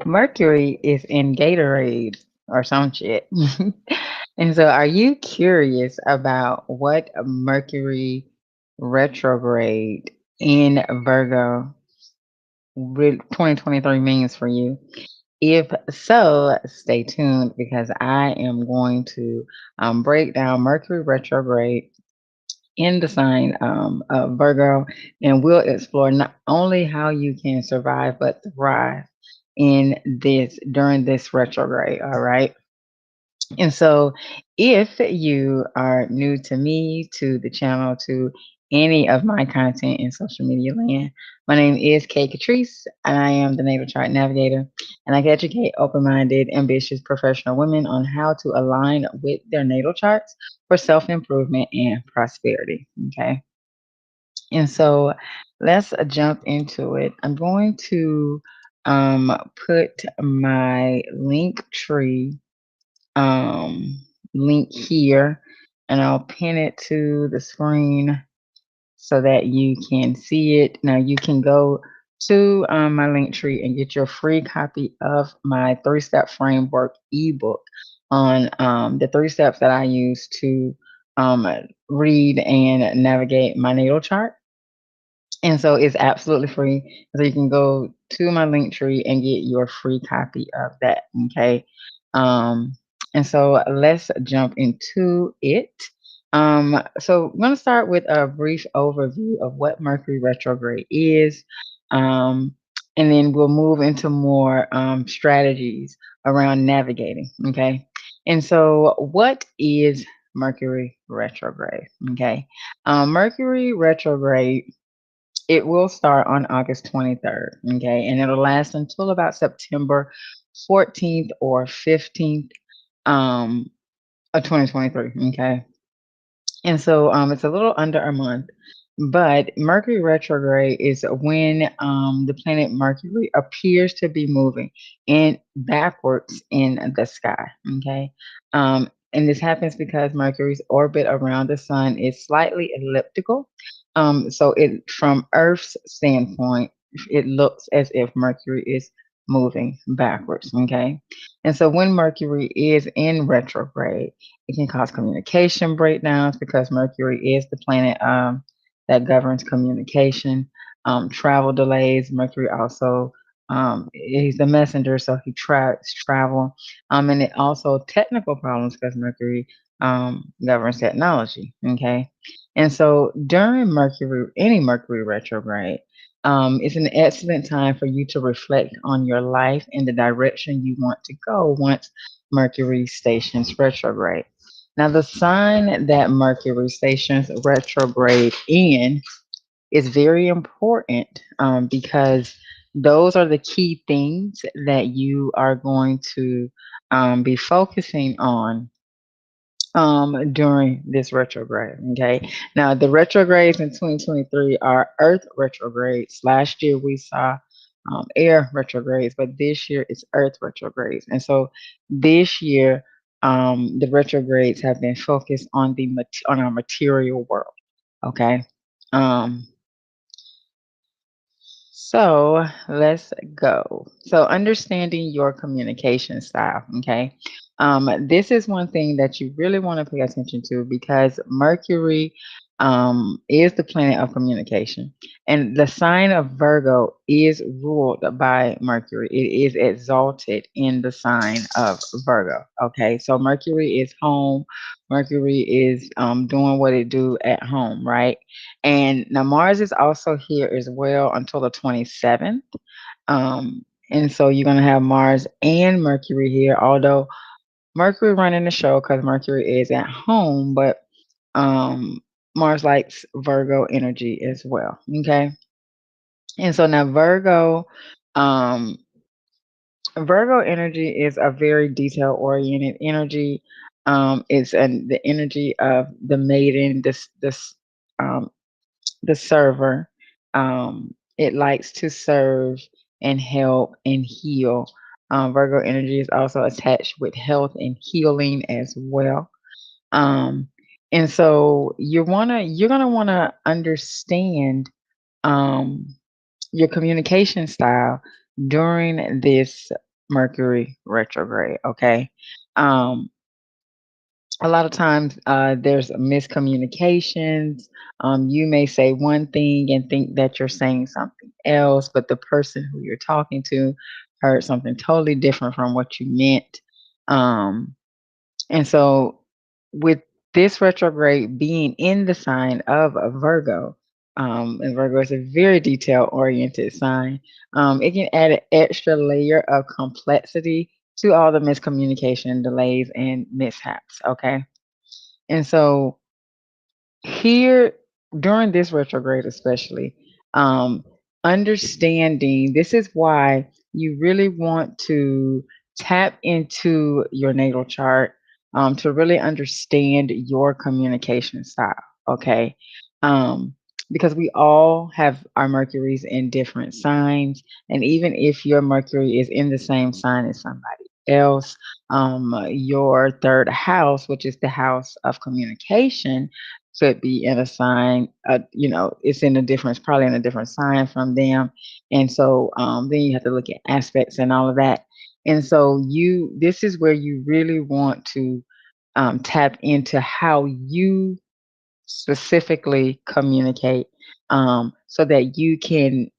Mercury is in Gatorade or some shit. And so, are you curious about what Mercury retrograde in Virgo 2023 means for you? If so, stay tuned because I am going to break down Mercury retrograde in the sign of Virgo, and we'll explore not only how you can survive but thrive in this during this retrograde. All right. And so, if you are new to me, to the channel, to any of my content in social media land, my name is Kkatrice, and I am the Natal Chart Navigator. And I can educate open minded, ambitious professional women on how to align with their natal charts for self improvement and prosperity. Okay. And so, let's jump into it. I'm going to put my link tree um, link here, and I'll pin it to the screen so that you can see it. Now you can go to my link tree and get your free copy of my three-step framework ebook on the three steps that I use to um, read and navigate my natal chart. And so it's absolutely free. So you can go to my link tree and get your free copy of that. Okay. Um, and so let's jump into it. So I'm going to start with a brief overview of what Mercury retrograde is. Um, and then we'll move into more strategies around navigating. Okay. And so, what is Mercury retrograde? Okay. Mercury retrograde, it will start on August 23rd, okay, and it'll last until about September 14th or 15th um, of 2023, okay. And so it's a little under a month, but Mercury retrograde is when the planet Mercury appears to be moving in backwards in the sky, okay. And this happens because Mercury's orbit around the sun is slightly elliptical. So it, from Earth's standpoint, it looks as if Mercury is moving backwards, okay. And so when Mercury is in retrograde, it can cause communication breakdowns because Mercury is the planet that governs communication, travel delays. Mercury also he's the messenger, so he tracks travel, and it also technical problems because Mercury governs technology. Okay, and so during Mercury, any Mercury retrograde. It's an excellent time for you to reflect on your life and the direction you want to go once Mercury stations retrograde. Now, the sign that Mercury stations retrograde in is very important because those are the key things that you are going to be focusing on during this retrograde. Okay. Now, the retrogrades in 2023 are Earth retrogrades. Last year we saw air retrogrades, but this year it's Earth retrogrades. And so this year, the retrogrades have been focused on on our material world. Okay. Um, so let's go. So understanding your communication style. Okay. This is one thing that you really want to pay attention to because Mercury is the planet of communication. And the sign of Virgo is ruled by Mercury. It is exalted in the sign of Virgo. Okay. So Mercury is home. Mercury is doing what it do at home, right? And now Mars is also here as well until the 27th. And so you're going to have Mars and Mercury here, although Mercury running the show because Mercury is at home, but um, Mars likes Virgo energy as well. Okay. And so now um, Virgo energy is a very detail oriented energy. It's the energy of the maiden, um, the server. It likes to serve and help and heal. Virgo energy is also attached with health and healing as well. Um, and so you're gonna wanna understand um, your communication style during this Mercury retrograde. Okay. Um, a lot of times there's miscommunications. You may say one thing and think that you're saying something else, but the person who you're talking to heard something totally different from what you meant. Um, and so, with this retrograde being in the sign of a Virgo, and Virgo is a very detail oriented sign, it can add an extra layer of complexity to all the miscommunication, delays, and mishaps. Okay. And so, here during this retrograde especially, um understanding this is why you really want to tap into your natal chart, to really understand your communication style. Okay. um because we all have our Mercuries in different signs, and even if your Mercury is in the same sign as somebody else, your third house, which is the house of communication, could be in a sign, it's in a different, probably in a different sign from them. And so then you have to look at aspects and all of that. And so this is where you really want to tap into how you specifically communicate, so that you can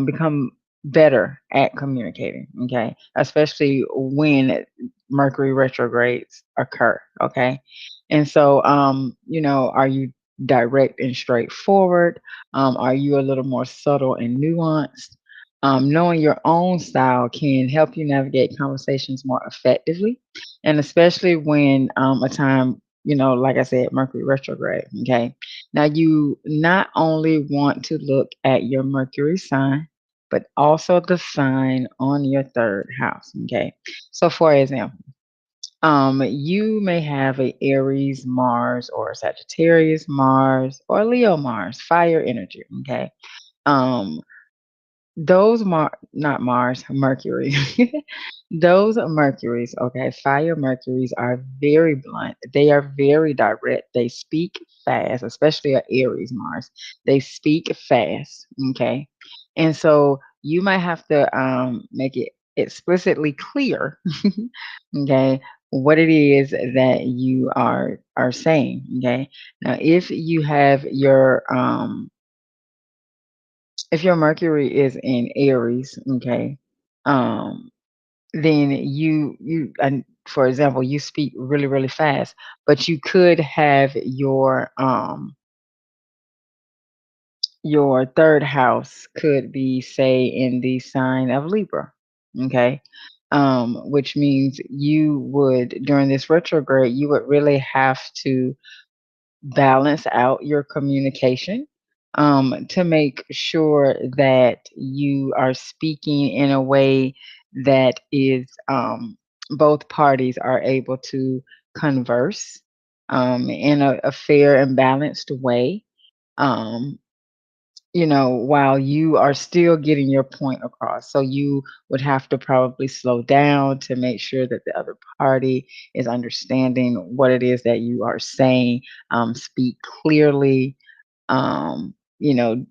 become better at communicating. Okay, especially when Mercury retrogrades occur. Okay, and so are you direct and straightforward? Are you a little more subtle and nuanced? Knowing your own style can help you navigate conversations more effectively, and especially when a time, like I said, Mercury retrograde. Okay, now you not only want to look at your Mercury sign, but also the sign on your third house. Okay. So for example, you may have a Aries Mars or a Sagittarius Mars or Leo Mars, fire energy. Okay. Um, those not Mars, Mercury. Those Mercuries, okay, fire Mercuries are very blunt. They are very direct. They speak fast, especially a Aries Mars. They speak fast, okay? And so you might have to make it explicitly clear, okay, what it is that you are saying, okay? Now, if your Mercury is in Aries, okay, um, then and for example, you speak really, really fast, but you could have your third house could be, say, in the sign of Libra, okay, which means you would during this retrograde, you would really have to balance out your communication, to make sure that you are speaking in a way that is, both parties are able to converse in a fair and balanced way. Um, while you are still getting your point across. So you would have to probably slow down to make sure that the other party is understanding what it is that you are saying. Speak clearly. Um, you know,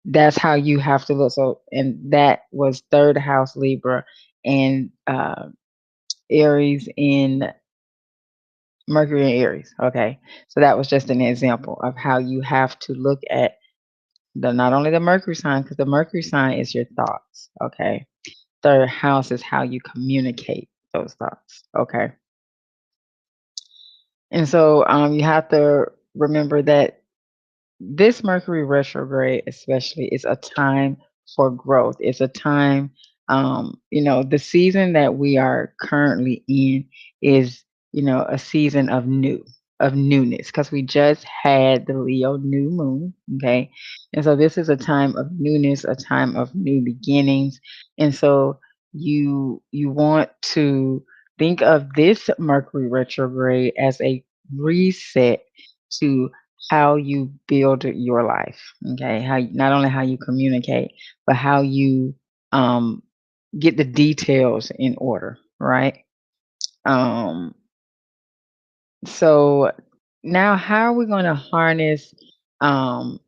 that's how you have to look. So, and that was third house Libra and Aries in Mercury and Aries. Okay. So that was just an example of how you have to look at not only the Mercury sign, because the Mercury sign is your thoughts. Okay. Third house is how you communicate those thoughts. Okay. And so you have to remember that this Mercury retrograde, especially, is a time for growth. It's a time, the season that we are currently in is, a season of newness, because we just had the Leo new moon. Okay. And so this is a time of newness, a time of new beginnings. And so you want to think of this Mercury retrograde as a reset to how you build your life. Okay, not only how you communicate, but how you um, get the details in order, right? Um, so now, how are we going to harness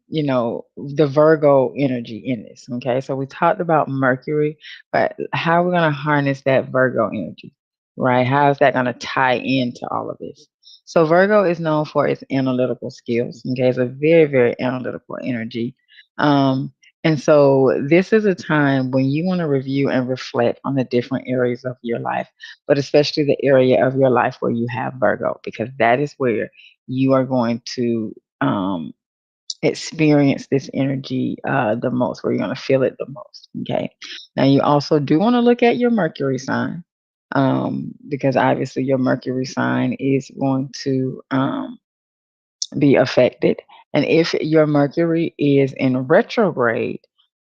the Virgo energy in this. Okay. So we talked about Mercury, but how we're going to harness that Virgo energy, right? How is that going to tie into all of this? So Virgo is known for its analytical skills. Okay. It's a very, very analytical energy. Um, and so this is a time when you want to review and reflect on the different areas of your life, but especially the area of your life where you have Virgo, because that is where you are going to experience this energy the most, where you're going to feel it the most. Okay. Now, you also do want to look at your Mercury sign, because obviously your Mercury sign is going to be affected. And if your Mercury is in retrograde,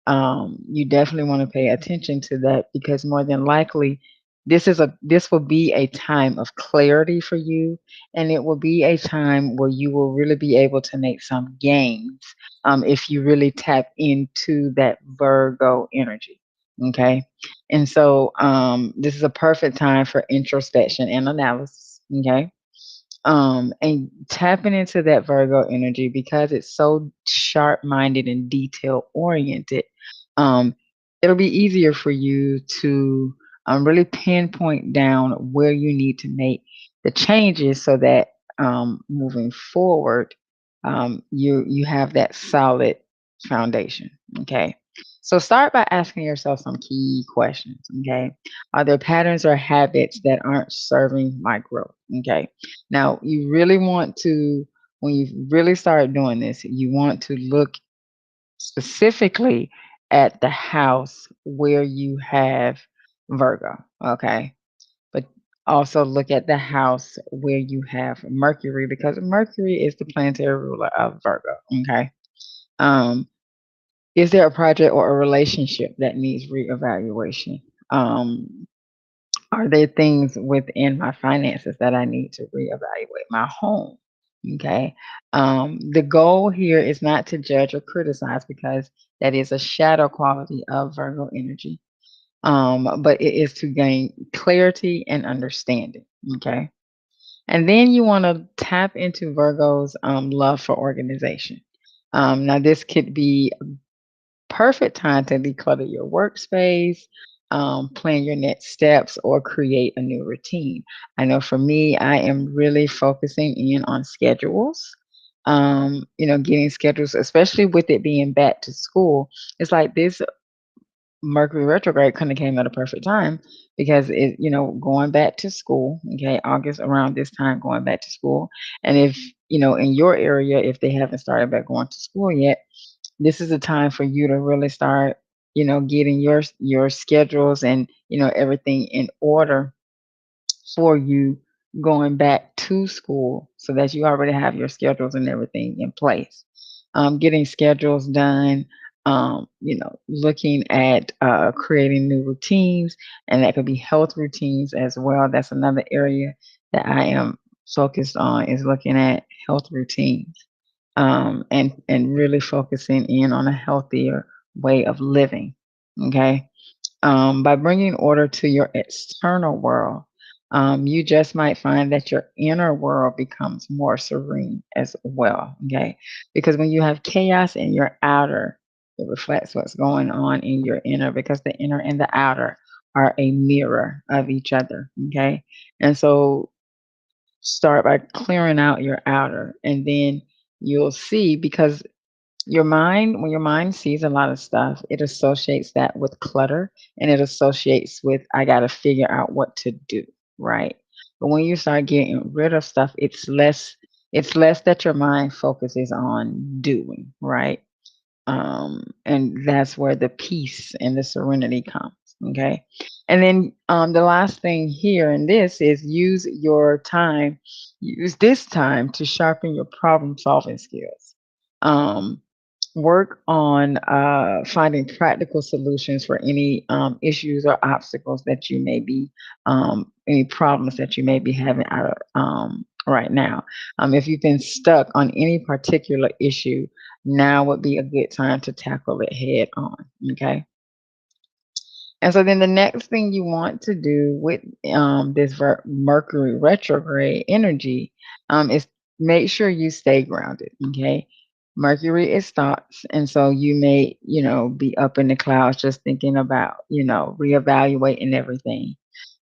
you definitely want to pay attention to that, because more than likely this will be a time of clarity for you, and it will be a time where you will really be able to make some gains, if you really tap into that Virgo energy. Okay. And so this is a perfect time for introspection and analysis. Okay. And tapping into that Virgo energy, because it's so sharp minded and detail oriented, um, it'll be easier for you to really pinpoint down where you need to make the changes, so that moving forward, you have that solid foundation. Okay. So start by asking yourself some key questions. Okay. Are there patterns or habits that aren't serving my growth? Okay. Now, you really want to, when you really start doing this, you want to look specifically at the house where you have Virgo, okay? But also look at the house where you have Mercury, because Mercury is the planetary ruler of Virgo, okay? Um, is there a project or a relationship that needs reevaluation? Um, are there things within my finances that I need to reevaluate? My home. Okay. The goal here is not to judge or criticize, because that is a shadow quality of Virgo energy. But it is to gain clarity and understanding. Okay. And then you want to tap into Virgo's love for organization. Now, this could be perfect time to declutter your workspace, plan your next steps, or create a new routine. I know for me, I am really focusing in on schedules. Getting schedules, especially with it being back to school. It's like this Mercury retrograde kind of came at a perfect time, because going back to school, okay, August around this time, going back to school. And if, in your area, if they haven't started back going to school yet, this is a time for you to really start, getting your schedules and, everything in order for you going back to school, so that you already have your schedules and everything in place. Getting schedules done, looking at creating new routines, and that could be health routines as well. That's another area that I am focused on, is looking at health routines, and really focusing in on a healthier way of living. Okay. By bringing order to your external world, you just might find that your inner world becomes more serene as well. Okay. Because when you have chaos in your outer, it reflects what's going on in your inner, because the inner and the outer are a mirror of each other. Okay. And so start by clearing out your outer, and then you'll see, because when your mind sees a lot of stuff, it associates that with clutter, and it associates with, I got to figure out what to do, right? But when you start getting rid of stuff, it's less that your mind focuses on doing, right? And that's where the peace and the serenity comes. Okay. And then the last thing here in this is, use this time to sharpen your problem solving skills. Um, Work on finding practical solutions for any issues or obstacles that you may be, any problems that you may be having right now. If you've been stuck on any particular issue, now would be a good time to tackle it head on. Okay. And so then the next thing you want to do with this Mercury retrograde energy, is make sure you stay grounded. Okay. Mercury is thoughts. And so you may, be up in the clouds just thinking about, reevaluating everything.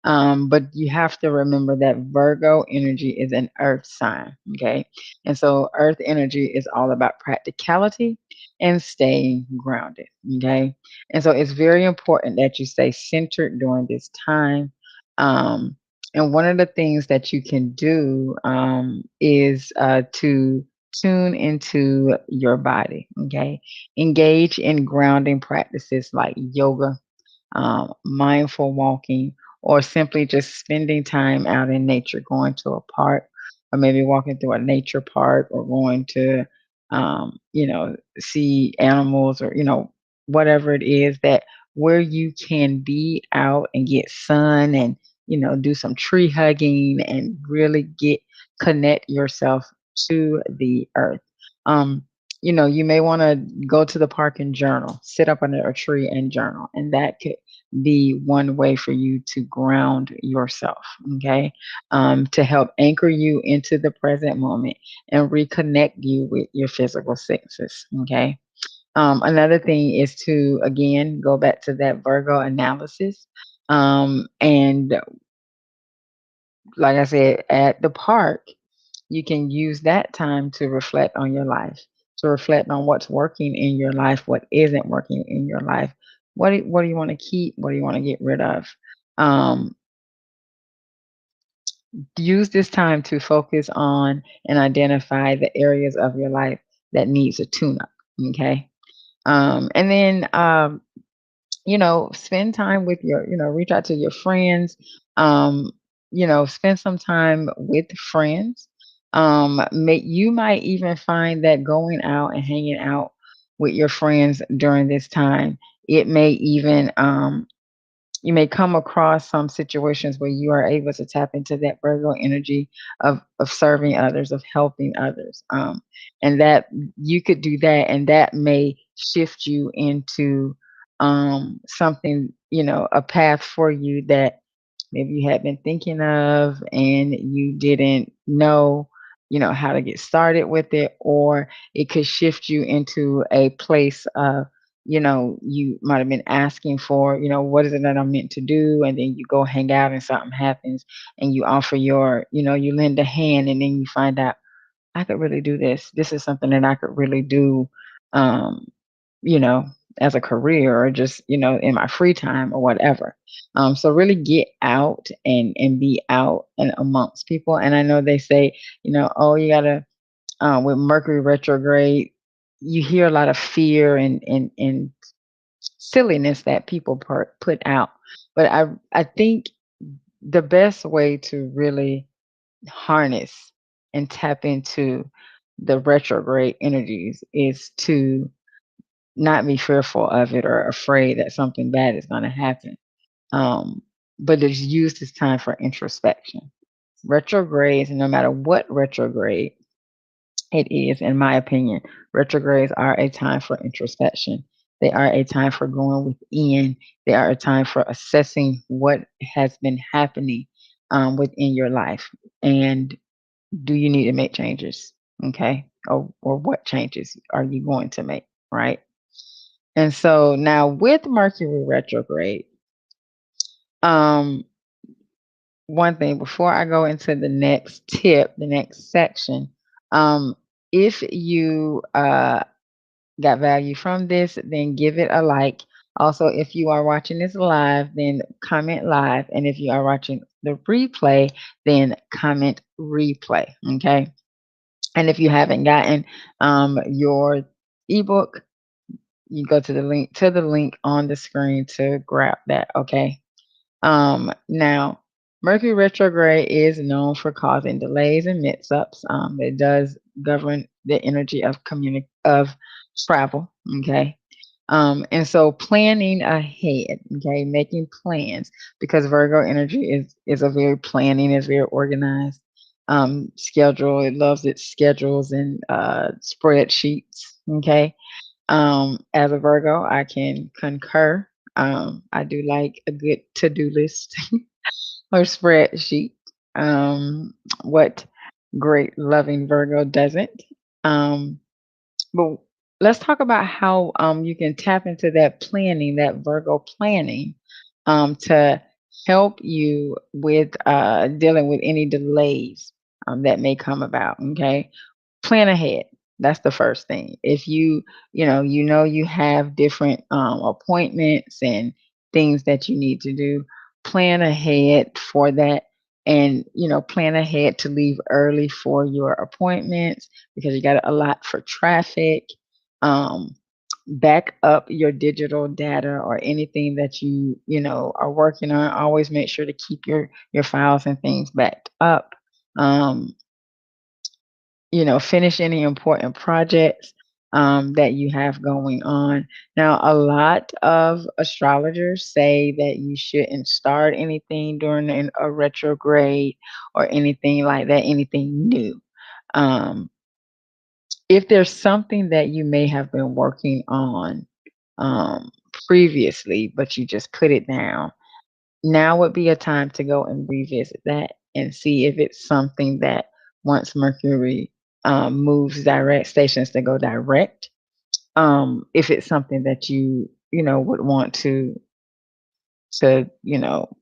But you have to remember that Virgo energy is an earth sign. Okay. And so earth energy is all about practicality and staying grounded. Okay. And so it's very important that you stay centered during this time. Um, and one of the things that you can do is to tune into your body. Okay. Engage in grounding practices like yoga, mindful walking, or simply just spending time out in nature, going to a park, or maybe walking through a nature park, or going to, see animals, or, whatever it is that where you can be out and get sun and, do some tree hugging and really connect yourself to the earth. Um, you may want to go to the park and journal, sit up under a tree and journal, and that could be one way for you to ground yourself, okay? To help anchor you into the present moment and reconnect you with your physical senses, okay? Another thing is to, again, go back to that Virgo analysis. And like I said, at the park, you can use that time to reflect on your life, to reflect on what's working in your life, what isn't working in your life. What do you want to keep? What do you want to get rid of? Um, use this time to focus on and identify the areas of your life that needs a tune up. Okay. And then spend time with reach out to your friends. Um, spend some time with friends. You might even find that going out and hanging out with your friends during this time, it may even you may come across some situations where you are able to tap into that Virgo energy of serving others, of helping others. And that you could do that, and that may shift you into something, a path for you that maybe you had been thinking of and you didn't know, how to get started with it, or it could shift you into a place of, you might have been asking for, what is it that I'm meant to do? And then you go hang out and something happens and you offer you lend a hand, and then you find out, I could really do this. This is something that I could really do, um, you know, as a career, or just, in my free time or whatever. So really get out and be out and amongst people. And I know they say, oh, you gotta, with Mercury retrograde, you hear a lot of fear and silliness that people put out. But I think the best way to really harness and tap into the retrograde energies is to not be fearful of it or afraid that something bad is going to happen. Um, but it's used as time for introspection. Retrogrades, no matter what retrograde it is, in my opinion, retrogrades are a time for introspection. They are a time for going within. They are a time for assessing what has been happening within your life. And do you need to make changes? Okay. Or what changes are you going to make? Right. And so now with Mercury retrograde, um, one thing before I go into the next tip, the next section, um, if you got value from this, then give it a like. Also, if you are watching this live, then comment live. And if you are watching the replay, then comment replay. Okay. And if you haven't gotten your ebook, you go to the link on the screen to grab that. Okay. Now, Mercury retrograde is known for causing delays and mix-ups. It does govern the energy of travel. Okay. And so planning ahead, okay, making plans, because Virgo energy is a very planning, is very organized. Schedule, it loves its schedules and spreadsheets. Okay. As a Virgo, I can concur. I do like a good to-do list or spreadsheet. What great loving Virgo doesn't? Um, But let's talk about how you can tap into that planning, that Virgo planning, to help you with dealing with any delays that may come about. Okay, plan ahead. That's the first thing. If you know you have different appointments and things that you need to do, plan ahead for that. And plan ahead to leave early for your appointments because you got to allot for traffic. um, Back up your digital data or anything that are working on. Always make sure to keep your files and things backed up. um, finish any important projects that you have going on. Now, a lot of astrologers say that you shouldn't start anything during a retrograde or anything like that, anything new. Um, if there's something that you may have been working on um, previously, but you just put it down, now would be a time to go and revisit that and see if it's something that once Mercury moves direct stations to go direct, if it's something that would want to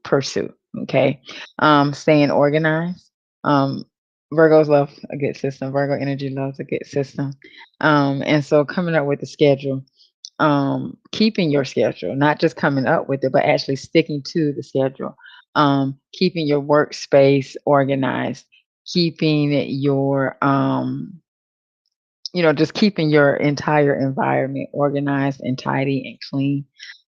pursue. Okay. Staying organized. Um, Virgos love a good system. Virgo energy loves a good system. And so coming up with a schedule, keeping your schedule, not just coming up with it, but actually sticking to the schedule, keeping your workspace organized, keeping just keeping your entire environment organized and tidy and clean,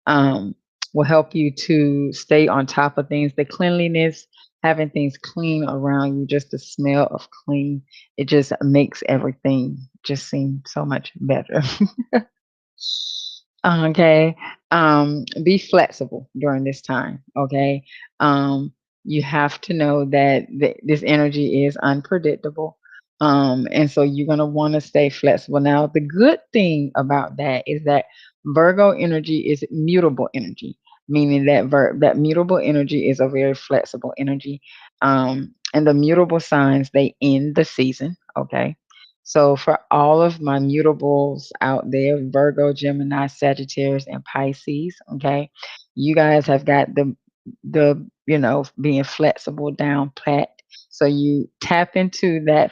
um, will help you to stay on top of things. The cleanliness, having things clean around you, just the smell of clean, it just makes everything just seem so much better. Okay. Be flexible during this time. Okay. Um, you have to know that this energy is unpredictable. And so you're going to want to stay flexible. Now, the good thing about that is that Virgo energy is mutable energy, meaning that that mutable energy is a very flexible energy. And the mutable signs, they end the season. Okay. So for all of my mutables out there, Virgo, Gemini, Sagittarius, and Pisces, okay, you guys have got the being flexible down pat. So you tap into that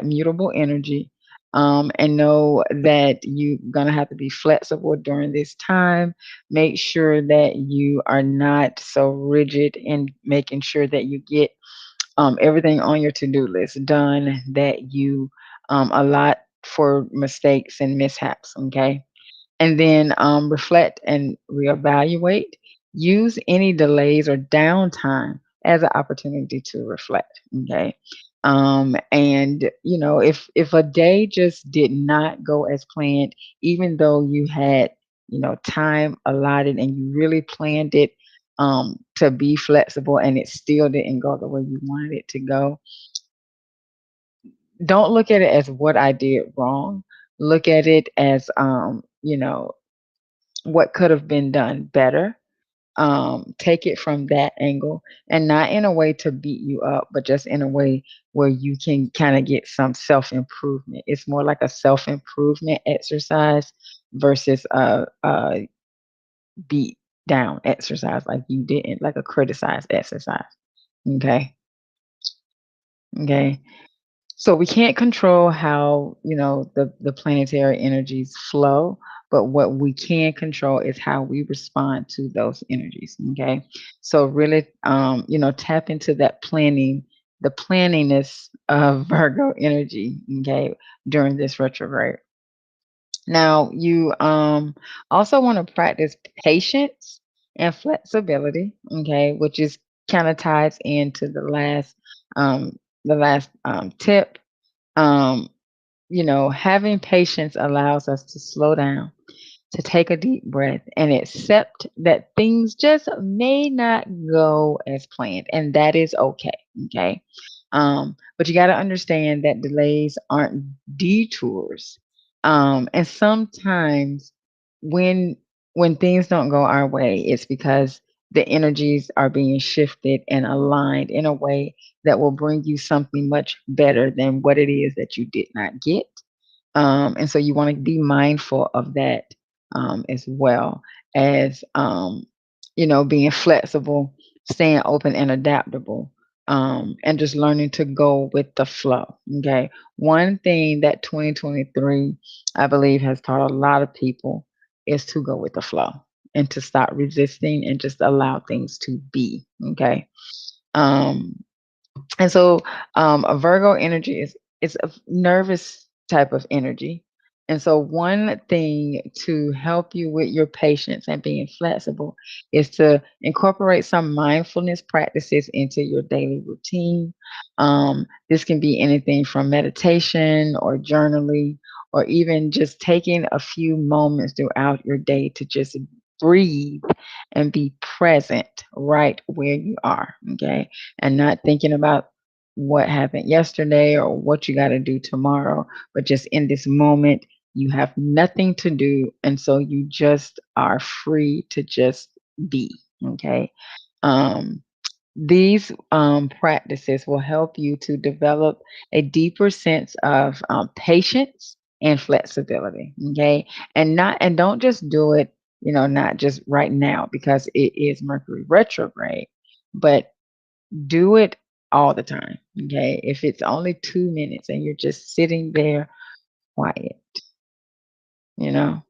mutable energy, and know that you're gonna have to be flexible during this time. Make sure that you are not so rigid in making sure that you get everything on your to-do list done, that you allot for mistakes and mishaps. Okay. And then reflect and reevaluate. Use any delays or downtime as an opportunity to reflect. Okay. And if a day just did not go as planned, even though you had time allotted and you really planned it to be flexible, and it still didn't go the way you wanted it to go, don't look at it as what I did wrong. Look at it as what could have been done better. Take it from that angle, and not in a way to beat you up, but just in a way where you can kind of get some self improvement. It's more like a self improvement exercise versus a beat down exercise, like you didn't, like a criticized exercise. Okay. Okay. So we can't control how, the planetary energies flow, but what we can control is how we respond to those energies. Okay. So really, tap into that planning, the planningness of Virgo energy, okay, during this retrograde. Now, you also want to practice patience and flexibility, okay, which is kind of ties into the last tip. Um, having patience allows us to slow down, to take a deep breath, and accept that things just may not go as planned, and that is okay. Okay. But you got to understand that delays aren't detours. And sometimes when when things don't go our way, it's because the energies are being shifted and aligned in a way that will bring you something much better than what it is that you did not get. And so you want to be mindful of that, as well as, being flexible, staying open and adaptable, and just learning to go with the flow. Okay. One thing that 2023, I believe, has taught a lot of people is to go with the flow and to stop resisting and just allow things to be. Okay. Um, and so, a Virgo energy is a nervous type of energy. And so one thing to help you with your patience and being flexible is to incorporate some mindfulness practices into your daily routine. This can be anything from meditation or journaling, or even just taking a few moments throughout your day to just breathe and be present right where you are. Okay. And not thinking about what happened yesterday or what you got to do tomorrow, but just in this moment, you have nothing to do. And so you just are free to just be. Okay. Um, these practices will help you to develop a deeper sense of patience and flexibility. Okay. And don't just do it, not just right now because it is Mercury retrograde, but do it all the time. Okay. If it's only 2 minutes and you're just sitting there quiet, you know,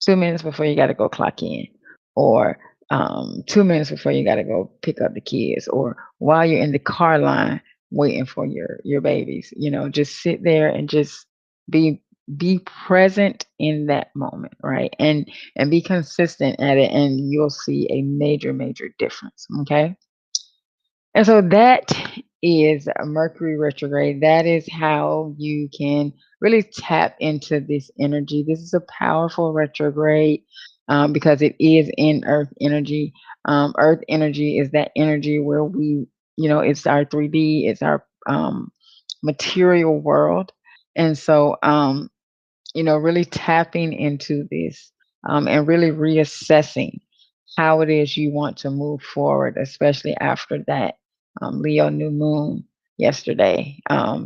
2 minutes before you got to go clock in, or 2 minutes before you got to go pick up the kids, or while you're in the car line waiting for your babies, just sit there and just be be present in that moment, right? And be consistent at it, and you'll see a major difference. Okay. And so that is a Mercury retrograde. That is how you can really tap into this energy. This is a powerful retrograde, because it is in Earth energy. Earth energy is that energy where it's our 3D, it's our material world. And so, really tapping into this, and really reassessing how it is you want to move forward, especially after that Leo new moon yesterday.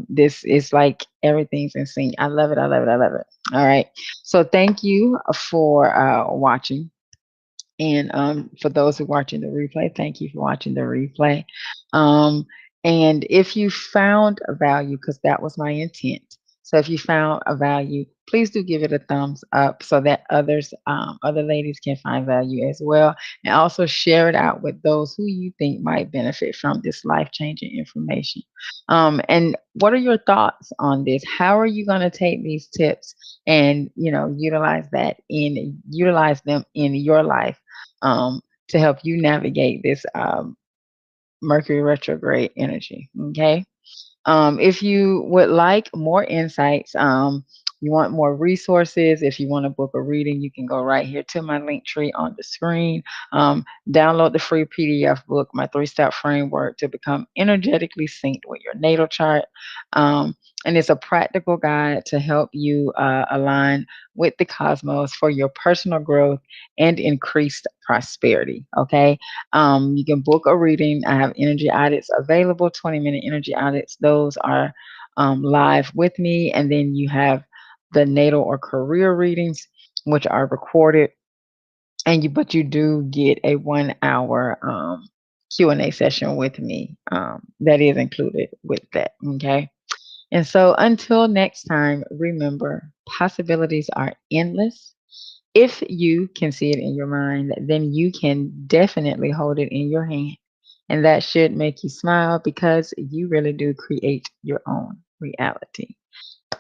This is like everything's in sync. I love it. I love it. I love it. All right. So thank you for watching. And for those who are watching the replay, thank you for watching the replay. Um, and if you found a value, because that was my intent. So if you found a value, please do give it a thumbs up so that other ladies can find value as well. And also share it out with those who you think might benefit from this life-changing information. And what are your thoughts on this? How are you going to take these tips and utilize them in your life, to help you navigate this Mercury retrograde energy? Okay. If you would like more insights, you want more resources, if you want to book a reading, you can go right here to my link tree on the screen. Download the free PDF book, My 3-Step Framework to Become Energetically Synced with Your Natal Chart. And it's a practical guide to help you align with the cosmos for your personal growth and increased prosperity. Okay. You can book a reading. I have energy audits available, 20-minute energy audits. Those are live with me. And then you have the natal or career readings, which are recorded. But you do get a 1 hour Q&A session with me. That is included with that. Okay. And so until next time, remember, possibilities are endless. If you can see it in your mind, then you can definitely hold it in your hand. And that should make you smile because you really do create your own reality.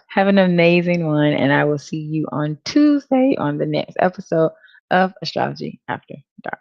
Have an amazing one, and I will see you on Tuesday on the next episode of Astrology After Dark.